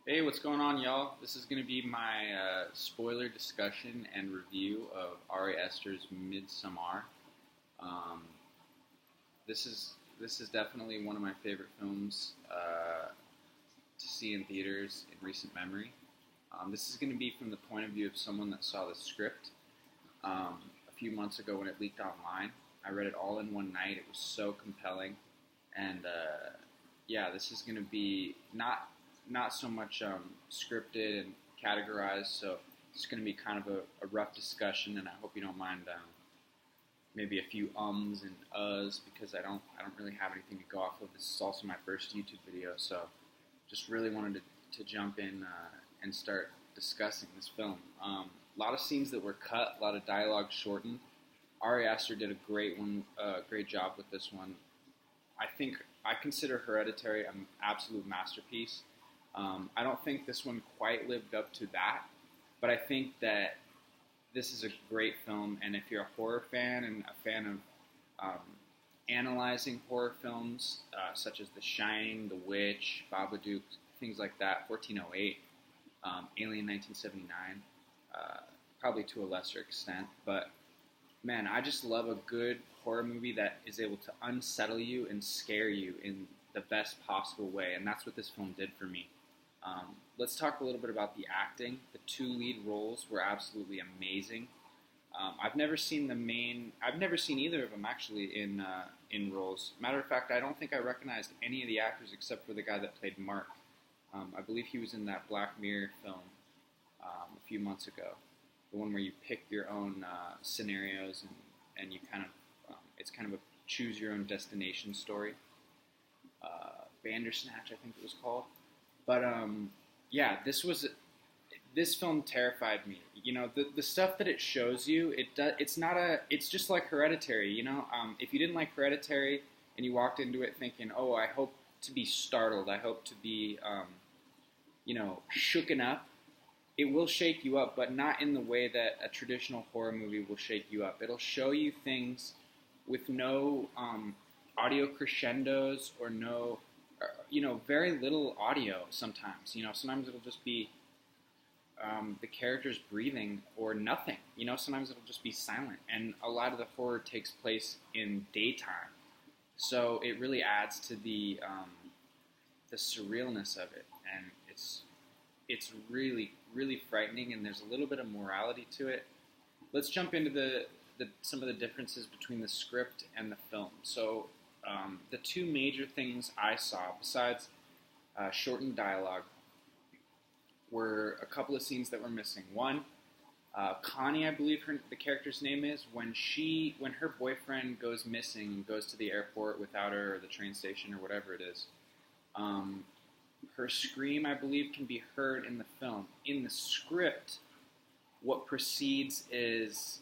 Hey, what's going on, y'all? This is going to be my spoiler discussion and review of Ari Aster's Midsommar. Um, this is definitely one of my favorite films to see in theaters in recent memory. This is going to be from the point of view of someone that saw the script a few months ago when it leaked online. I read it all in one night. It was so compelling, and yeah, this is going to be not so much scripted and categorized. So it's going to be kind of a rough discussion, and I hope you don't mind maybe a few ums and uhs because I don't really have anything to go off of. This is also my first YouTube video, so just really wanted to jump in and start discussing this film. A lot of scenes that were cut, a lot of dialogue shortened. Ari Aster did a great job with this one. I consider Hereditary an absolute masterpiece. I don't think this one quite lived up to that, but I think that this is a great film, and if you're a horror fan and a fan of analyzing horror films such as The Shining, The Witch, Babadook, things like that, 1408, Alien 1979, probably to a lesser extent, but man, I just love a good horror movie that is able to unsettle you and scare you in the best possible way, and that's what this film did for me. Let's talk a little bit about the acting. The two lead roles were absolutely amazing. I've never seen either of them actually in roles. Matter of fact, I don't think I recognized any of the actors except for the guy that played Mark. I believe he was in that Black Mirror film a few months ago, the one where you pick your own scenarios and you kind of it's kind of a choose your own destination story. Bandersnatch, I think it was called. But yeah, this film terrified me. You know, the stuff that it shows you, it's just like Hereditary. You know, if you didn't like Hereditary and you walked into it thinking, oh, I hope to be startled, I hope to be, shooken up. It will shake you up, but not in the way that a traditional horror movie will shake you up. It'll show you things with no audio crescendos or no. Very little audio sometimes. Sometimes it'll just be the characters breathing or nothing. Sometimes it'll just be silent. And a lot of the horror takes place in daytime. So it really adds to the surrealness of it. And it's really, really frightening, and there's a little bit of morality to it. Let's jump into some of the differences between the script and the film. So the two major things I saw, besides shortened dialogue, were a couple of scenes that were missing. One, Connie, I believe the character's name is, when her boyfriend goes missing, goes to the airport without her, or the train station, or whatever it is, her scream, I believe, can be heard in the film. In the script, what proceeds is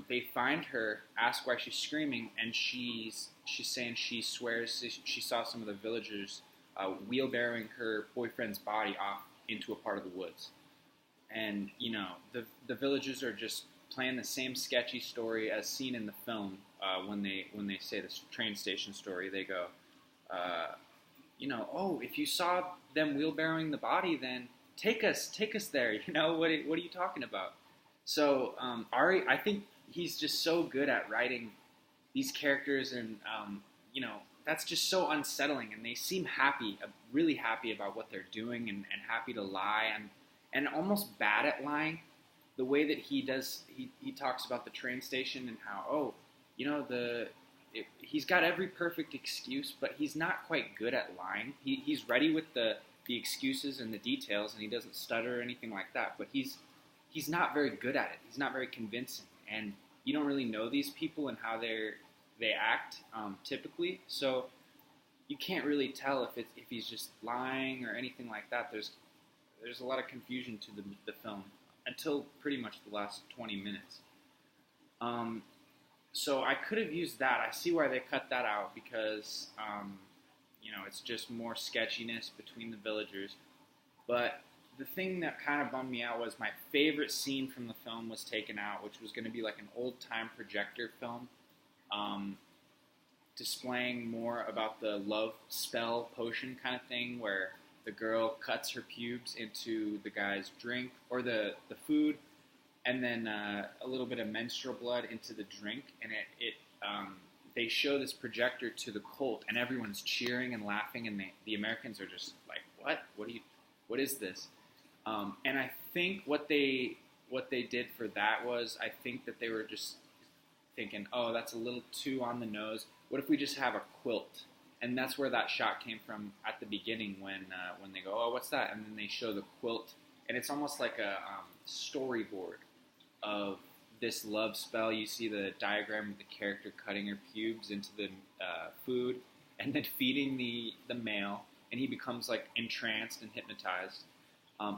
they find her, ask why she's screaming, and she's saying she swears she saw some of the villagers wheelbarrowing her boyfriend's body off into a part of the woods. And, the villagers are just playing the same sketchy story as seen in the film when they say this train station story. They go, oh, if you saw them wheelbarrowing the body, then take us there. What are you talking about? So Ari, I think he's just so good at writing these characters, and that's just so unsettling. And they seem happy, really happy about what they're doing, and happy to lie, and almost bad at lying. The way that he does, he talks about the train station and how he's got every perfect excuse, but he's not quite good at lying. He's ready with the excuses and the details, and he doesn't stutter or anything like that. But he's not very good at it. He's not very convincing, and you don't really know these people and how they act typically. So you can't really tell if he's just lying or anything like that. There's a lot of confusion to the film until pretty much the last 20 minutes. So I could have used that. I see why they cut that out because it's just more sketchiness between the villagers. But the thing that kind of bummed me out was my favorite scene from the film was taken out, which was going to be like an old-time projector film, displaying more about the love spell potion kind of thing, where the girl cuts her pubes into the guy's drink or the food, and then a little bit of menstrual blood into the drink, and they show this projector to the cult, and everyone's cheering and laughing, and the Americans are just like, what is this? And I think what they did for that was, I think that they were just thinking, oh, that's a little too on the nose. What if we just have a quilt? And that's where that shot came from at the beginning when they go, oh, what's that? And then they show the quilt, and it's almost like a storyboard of this love spell. You see the diagram of the character cutting her pubes into the food, and then feeding the male, and he becomes like entranced and hypnotized.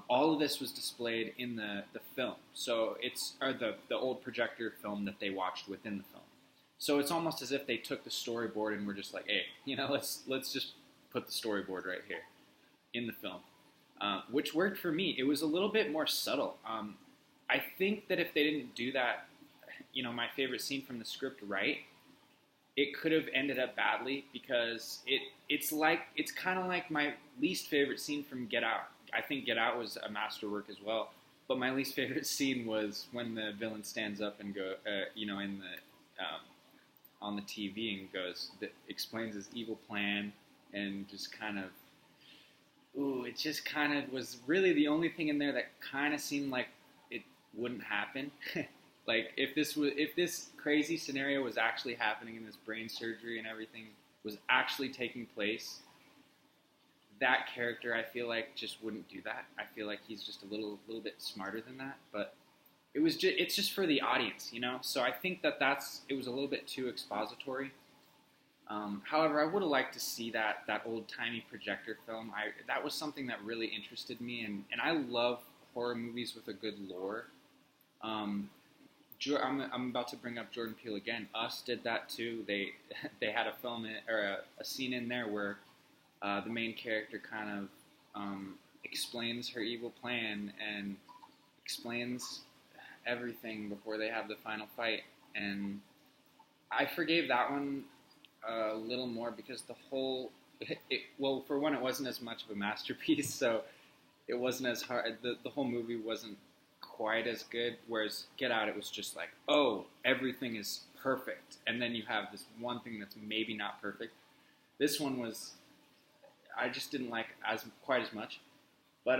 All of this was displayed in the film, so it's the old projector film that they watched within the film. So it's almost as if they took the storyboard and were just like, hey, let's just put the storyboard right here in the film, which worked for me. It was a little bit more subtle. I think that if they didn't do that, my favorite scene from the script right, it could have ended up badly, because it's kind of like my least favorite scene from Get Out. I think Get Out was a masterwork as well, but my least favorite scene was when the villain stands up and on the TV and explains his evil plan, and just kind of, it just kind of was really the only thing in there that kind of seemed like it wouldn't happen. Like if this crazy scenario was actually happening, and this brain surgery and everything was actually taking place, that character, I feel like, just wouldn't do that. I feel like he's just a little bit smarter than that, but it's just for the audience, So I think it was a little bit too expository. However, I would have liked to see that old-timey projector film. That was something that really interested me, and I love horror movies with a good lore. I'm about to bring up Jordan Peele again. Us did that too. They had a film or a scene in there where the main character kind of explains her evil plan and explains everything before they have the final fight. And I forgave that one a little more, because for one, it wasn't as much of a masterpiece, so it wasn't as hard. The whole movie wasn't quite as good, whereas Get Out, it was just like, oh, everything is perfect, and then you have this one thing that's maybe not perfect. This one was, I just didn't like quite as much, but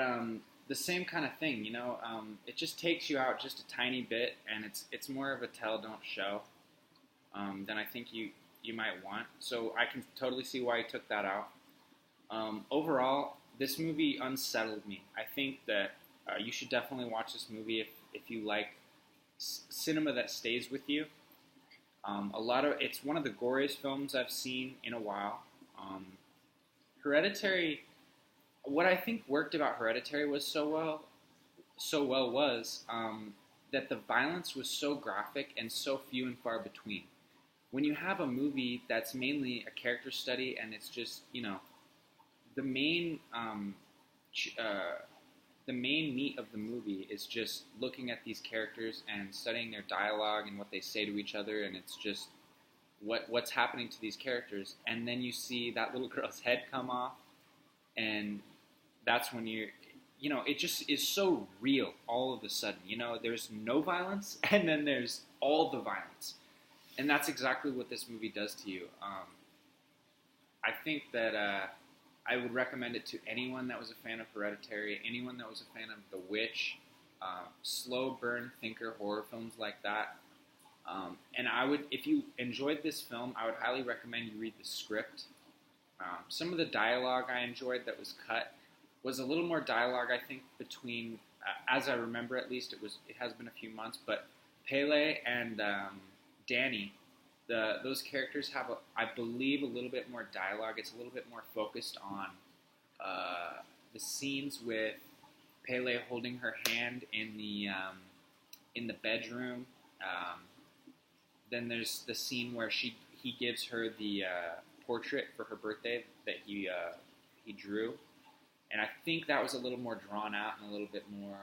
the same kind of thing, it just takes you out just a tiny bit, and it's more of a tell, don't show than I think you might want. So I can totally see why you took that out. Overall, this movie unsettled me. I think that you should definitely watch this movie if you like cinema that stays with you. It's one of the goriest films I've seen in a while. Hereditary, what I think worked about Hereditary was so well was that the violence was so graphic and so few and far between. When you have a movie that's mainly a character study, and it's just, the main meat of the movie is just looking at these characters and studying their dialogue and what they say to each other, and it's just what's happening to these characters. And then you see that little girl's head come off, and that's when it just is so real all of a sudden. There's no violence, and then there's all the violence. And that's exactly what this movie does to you. I think that I would recommend it to anyone that was a fan of Hereditary, anyone that was a fan of The Witch, slow burn thinker horror films like that. And if you enjoyed this film, I would highly recommend you read the script. Some of the dialogue I enjoyed that was cut was a little more dialogue, I think, between, as I remember at least, it has been a few months, but Pele and Danny, those characters have, I believe, a little bit more dialogue. It's a little bit more focused on the scenes with Pele holding her hand in the bedroom. Then there's the scene where he gives her the portrait for her birthday that he drew, and I think that was a little more drawn out and a little bit more,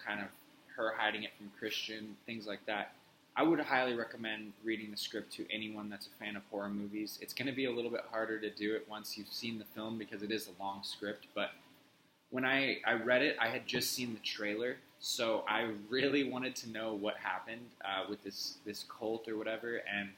kind of her hiding it from Christian, things like that. I would highly recommend reading the script to anyone that's a fan of horror movies. It's going to be a little bit harder to do it once you've seen the film because it is a long script, but when I read it, I had just seen the trailer, so I really wanted to know what happened with this cult or whatever, and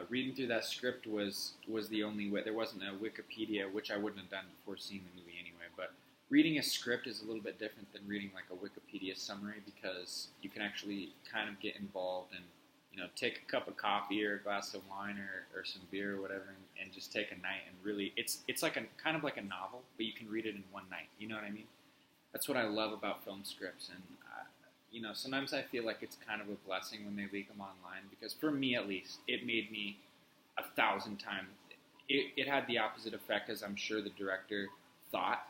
reading through that script was the only way. There wasn't a Wikipedia, which I wouldn't have done before seeing the movie anyway, but reading a script is a little bit different than reading like a Wikipedia summary because you can actually kind of get involved and, you know, take a cup of coffee or a glass of wine or some beer or whatever and just take a night and really, it's like a kind of like a novel, but you can read it in one night. You know what I mean? That's what I love about film scripts, and you know, sometimes I feel like it's kind of a blessing when they leak them online because for me at least, it made me 1,000 times. It had the opposite effect as I'm sure the director thought.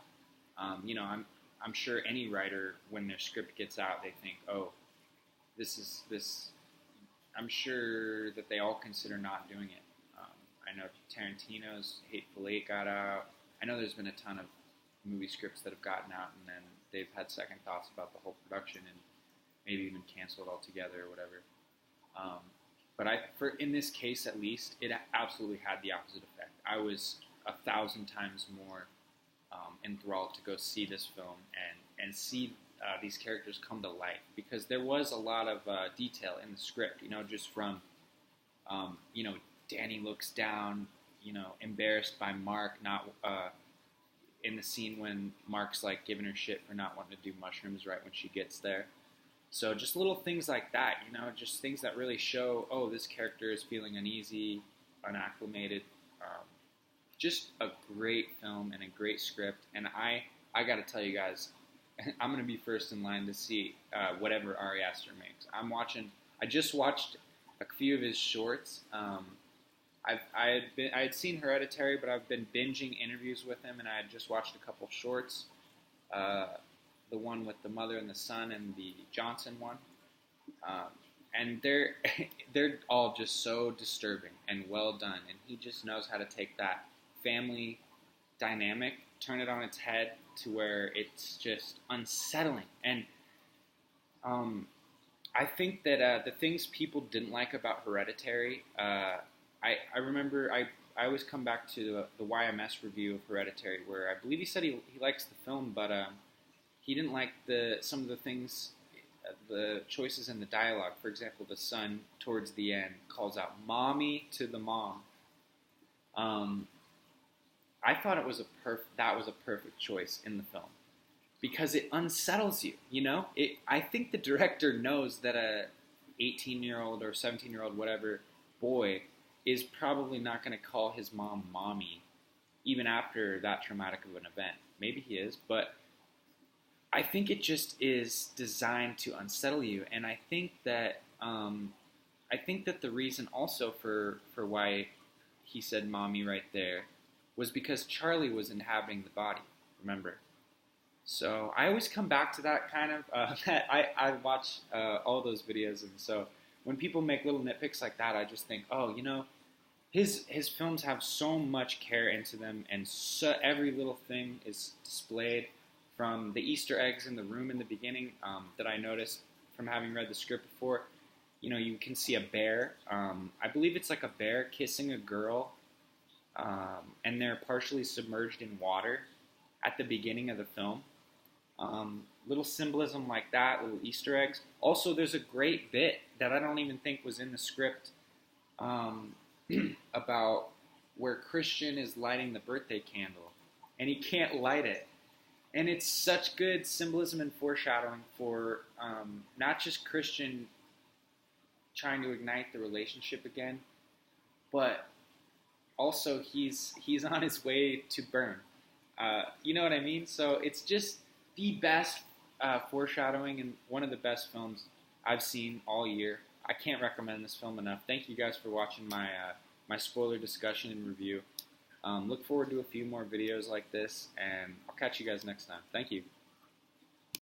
You know, I'm sure any writer when their script gets out, they think, oh, this. I'm sure that they all consider not doing it. I know Tarantino's Hateful Eight got out. I know there's been a ton of movie scripts that have gotten out and then they've had second thoughts about the whole production and maybe even canceled altogether or whatever. But in this case at least, it absolutely had the opposite effect. I was 1,000 times more enthralled to go see this film and see these characters come to life because there was a lot of detail in the script, you know, just from, you know, Danny looks down, you know, embarrassed by Mark, not in the scene when Mark's like giving her shit for not wanting to do mushrooms right when she gets there. So just little things like that, you know, just things that really show, oh, this character is feeling uneasy, unacclimated. Just a great film and a great script, and I got to tell you guys, I'm going to be first in line to see whatever Ari Aster makes. I just watched a few of his shorts. I had seen Hereditary, but I've been binging interviews with him, and I had just watched a couple shorts. The one with the mother and the son, and the Johnson one, and they're all just so disturbing and well done. And he just knows how to take that family dynamic, turn it on its head to where it's just unsettling. And I think that the things people didn't like about Hereditary, I remember I always come back to the YMS review of Hereditary, where I believe he said he likes the film, but he didn't like some of the things, the choices in the dialogue. For example, the son towards the end calls out "mommy" to the mom. I thought that was a perfect choice in the film because it unsettles you. You know, I think the director knows that a 18-year-old or 17-year-old whatever boy is probably not going to call his mom "mommy" even after that traumatic of an event. Maybe he is, but I think it just is designed to unsettle you, and I think that the reason also for why he said "mommy" right there was because Charlie was inhabiting the body. Remember, so I always come back to that kind of. I watch all those videos, and so when people make little nitpicks like that, I just think, oh, you know, his films have so much care into them, and so every little thing is displayed. From the Easter eggs in the room in the beginning that I noticed from having read the script before, you know, you can see a bear. I believe it's like a bear kissing a girl, and they're partially submerged in water at the beginning of the film. Little symbolism like that, little Easter eggs. Also, there's a great bit that I don't even think was in the script about where Christian is lighting the birthday candle, and he can't light it. And it's such good symbolism and foreshadowing for not just Christian trying to ignite the relationship again, but also he's on his way to burn. You know what I mean? So it's just the best foreshadowing and one of the best films I've seen all year. I can't recommend this film enough. Thank you guys for watching my spoiler discussion and review. Look forward to a few more videos like this, and I'll catch you guys next time. Thank you.